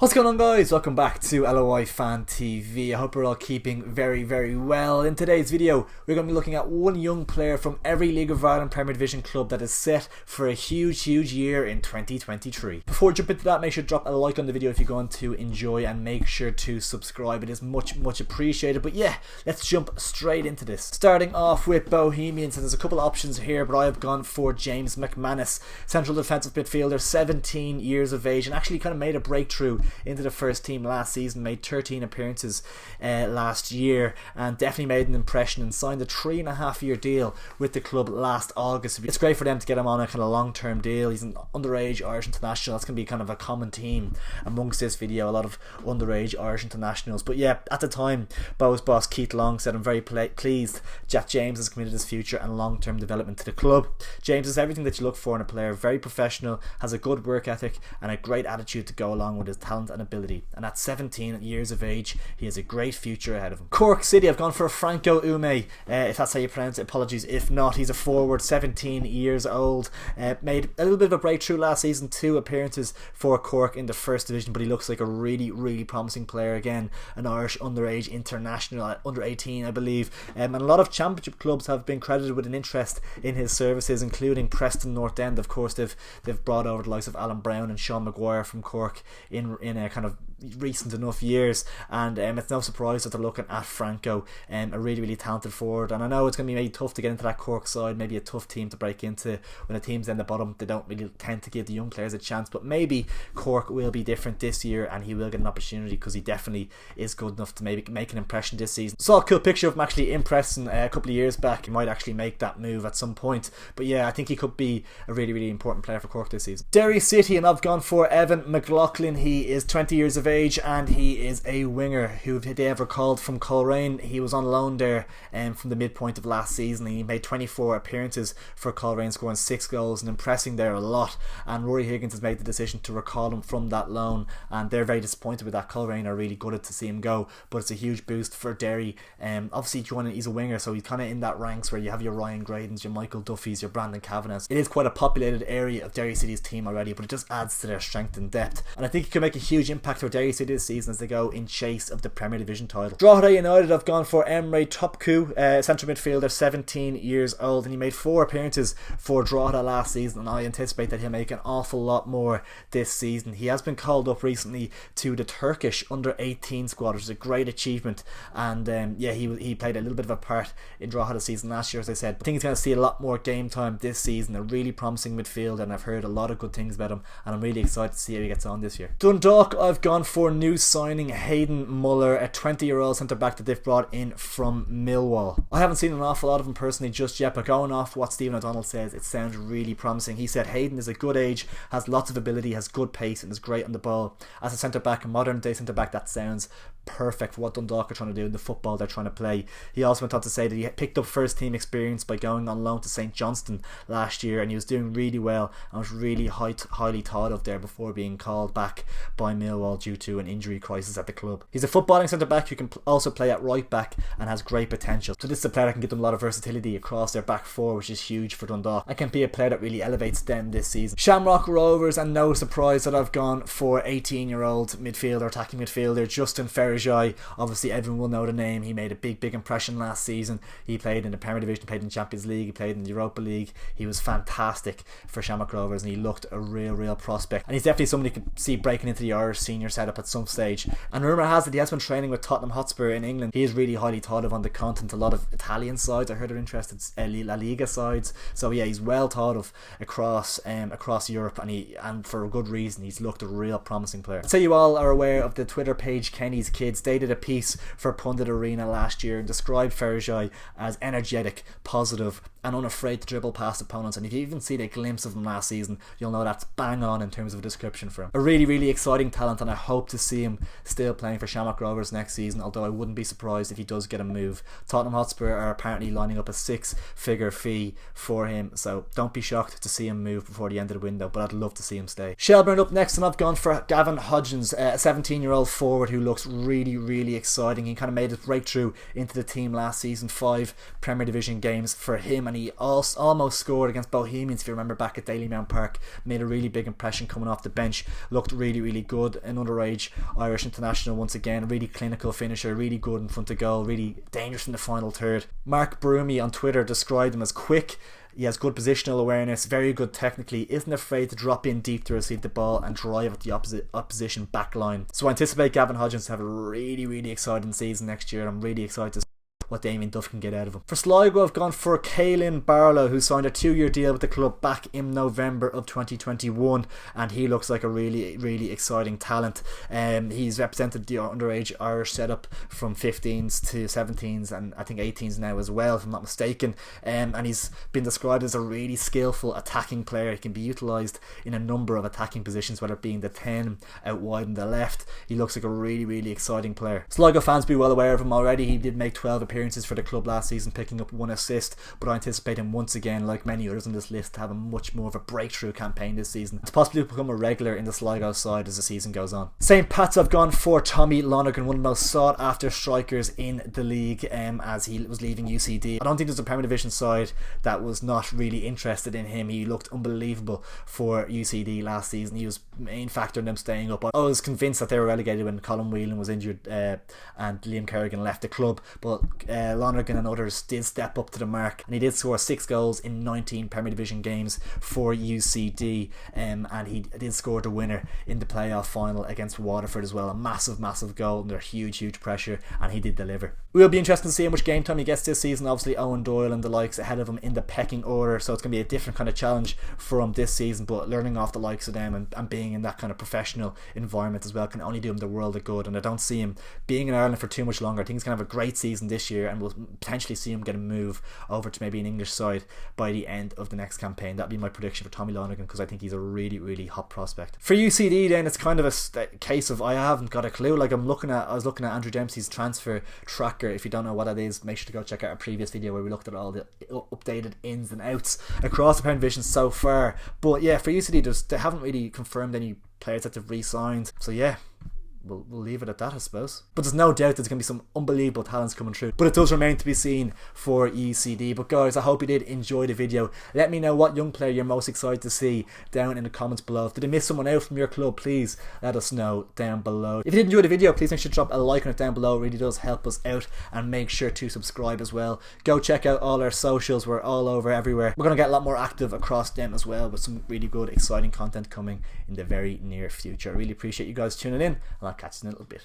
What's going on, guys? Welcome back to LOI Fan TV. I hope you're all keeping very well. In today's video we're going to be looking at one young player from every League of Ireland Premier Division club that is set for a huge year in 2023. Before we jump into that, make sure to drop a like on the video if you're going to enjoy, and make sure to subscribe. It is much appreciated. But yeah, let's jump straight into this. Starting off with Bohemians, and there's a couple of options here, but I have gone for James McManus, central defensive midfielder, 17 years of age, and actually kind of made a breakthrough into the first team last season. Made 13 appearances last year and definitely made an impression, and signed a 3.5-year deal with the club last August. It's great for them to get him on a kind of long-term deal. He's an underage Irish international. That's going to be kind of a common theme amongst this video, a lot of underage Irish internationals. But yeah, at the time, Bo's boss Keith Long said, "I'm very pleased Jack James has committed his future and long-term development to the club. James is everything that you look for in a player, very professional, has a good work ethic and a great attitude to go along with his talent and ability, and at 17 years of age he has a great future ahead of him." Cork City, I've gone for Franco Ume, if that's how you pronounce it, apologies if not. He's a forward, 17 years old, made a little bit of a breakthrough last season, 2 appearances for Cork in the first division, but he looks like a really promising player. Again, an Irish underage international at under 18 I believe, and a lot of championship clubs have been credited with an interest in his services, including Preston North End. Of course, they've brought over the likes of Alan Brown and Sean Maguire from Cork in a kind of recent enough years, and it's no surprise that they're looking at Franco, a really talented forward. And I know it's going to be maybe tough to get into that Cork side, maybe a tough team to break into. When the team's in the bottom, they don't really tend to give the young players a chance, but maybe Cork will be different this year and he will get an opportunity, because he definitely is good enough to maybe make an impression this season. Saw a cool picture of him actually impressing a couple of years back. He might actually make that move at some point, but yeah, I think he could be a really important player for Cork this season. Derry City, and I've gone for Evan McLaughlin. He is 20 years of age and he is a winger who they have recalled from Coleraine. He was on loan there from the midpoint of last season. He made 24 appearances for Coleraine, scoring 6 goals and impressing there a lot, and Rory Higgins has made the decision to recall him from that loan, and they're very disappointed with that. Coleraine are really gutted to see him go, but it's a huge boost for Derry. Obviously he's a winger, so he's kind of in that ranks where you have your Ryan Gradens, your Michael Duffys, your Brandon Kavanaghs. It is quite a populated area of Derry City's team already, but it just adds to their strength and depth, and I think he could make a huge impact for Derry City this season as they go in chase of the Premier Division title. Drogheda United, I've gone for Emre Topku, central midfielder, 17 years old, and he made 4 appearances for Drogheda last season, and I anticipate that he'll make an awful lot more this season. He has been called up recently to the Turkish under 18 squad, which is a great achievement, and yeah, he played a little bit of a part in Drogheda season last year, as I said. I think he's going to see a lot more game time this season. A really promising midfielder, and I've heard a lot of good things about him, and I'm really excited to see how he gets on this year. Dundalk, I've gone for new signing Hayden Muller, a 20-year-old centre back that they've brought in from Millwall. I haven't seen an awful lot of him personally just yet, but going off what Stephen O'Donnell says, it sounds really promising. He said Hayden is a good age, has lots of ability, has good pace, and is great on the ball. As a centre back, a modern day centre back, that sounds perfect for what Dundalk are trying to do in the football they're trying to play. He also went on to say that he picked up first team experience by going on loan to St Johnstone last year, and he was doing really well and was really highly thought of there before being called back by Millwall due to an injury crisis at the club. He's a footballing centre back who can also play at right back and has great potential, so this is a player that can give them a lot of versatility across their back four, which is huge for Dundalk, and can be a player that really elevates them this season. Shamrock Rovers, and no surprise that I've gone for 18-year-old midfielder, attacking midfielder Justin Ferrajai. Obviously everyone will know the name. He made a big impression last season. He played in the Premier Division, played in the Champions League, he played in the Europa League. He was fantastic for Shamrock Rovers, and he looked a real prospect, and he's definitely somebody you could see breaking into the Irish senior setup at some stage. And rumour has it he has been training with Tottenham Hotspur in England. He is really highly thought of on the continent. A lot of Italian sides I heard are interested, La Liga sides, so yeah, he's well thought of across Europe, and for a good reason. He's looked a real promising player. So you all are aware of the Twitter page Kenny's Kids. They did a piece for Pundit Arena last year and described Ferrajai as energetic, positive, and unafraid to dribble past opponents, and if you even see a glimpse of him last season, you'll know that's bang on in terms of a description for him. A really exciting talent, and I hope to see him still playing for Shamrock Rovers next season, although I wouldn't be surprised if he does get a move. Tottenham Hotspur are apparently lining up a 6-figure fee for him, so don't be shocked to see him move before the end of the window, but I'd love to see him stay. Shelbourne up next, and I've gone for Gavin Hodgins, a 17-year-old forward who looks really exciting. He kind of made his breakthrough into the team last season, 5 Premier Division games for him and he almost scored against Bohemians, if you remember, back at Dalymount Park. Made a really big impression coming off the bench, looked really good. An underage Irish international once again, really clinical finisher, really good in front of goal, really dangerous in the final third. Mark Broomy on Twitter described him as quick. He has good positional awareness, very good technically, isn't afraid to drop in deep to receive the ball and drive at the opposition back line. So I anticipate Gavin Hodgins to have a really exciting season next year. I'm really excited to see what Damien Duff can get out of him. For Sligo, I've gone for Caelan Barlow, who signed a 2-year deal with the club back in November of 2021, and he looks like a really exciting talent. He's represented the underage Irish setup from 15s to 17s and I think 18s now as well, if I'm not mistaken. And he's been described as a really skillful attacking player. He can be utilised in a number of attacking positions, whether it being the 10 out wide on the left. He looks like a really exciting player. Sligo fans be well aware of him already. He did make 12 appearances for the club last season, picking up 1 assist, but I anticipate him once again, like many others on this list, to have a much more of a breakthrough campaign this season, to possibly become a regular in the Sligo side as the season goes on. St. Pat's, I've gone for Tommy Lonergan, one of the most sought after strikers in the league, as he was leaving UCD. I don't think there's a Premier Division side that was not really interested in him. He looked unbelievable for UCD last season. He was main factor in them staying up. I was convinced that they were relegated when Colin Whelan was injured and Liam Kerrigan left the club, but Lonergan and others did step up to the mark, and he did score 6 goals in 19 Premier Division games for UCD, and he did score the winner in the playoff final against Waterford as well. A massive goal under huge pressure, and he did deliver. We'll be interested to see how much game time he gets this season. Obviously Owen Doyle and the likes ahead of him in the pecking order, so it's going to be a different kind of challenge for him this season, but learning off the likes of them and being in that kind of professional environment as well can only do him the world of good, and I don't see him being in Ireland for too much longer. I think he's going to have a great season this year, and we'll potentially see him get a move over to maybe an English side by the end of the next campaign. That'd be my prediction for Tommy Lonergan, because I think he's a really hot prospect. For UCD then, it's kind of a case of I haven't got a clue. Like I was looking at Andrew Dempsey's transfer tracker. If you don't know what that is, make sure to go check out our previous video where we looked at all the updated ins and outs across the Premier Division so far. But yeah, for UCD, they haven't really confirmed any players that they've re-signed, so yeah, we'll leave it at that, I suppose. But there's no doubt there's going to be some unbelievable talents coming through, but it does remain to be seen for UCD. But guys, I hope you did enjoy the video. Let me know what young player you're most excited to see down in the comments below. Did I miss someone out from your club? Please let us know down below. If you did enjoy the video, please make sure to drop a like on it down below. It really does help us out, and make sure to subscribe as well. Go check out all our socials. We're all over everywhere. We're going to get a lot more active across them as well, with some really good exciting content coming in the very near future. I really appreciate you guys tuning in, and I'll catch you in a little bit.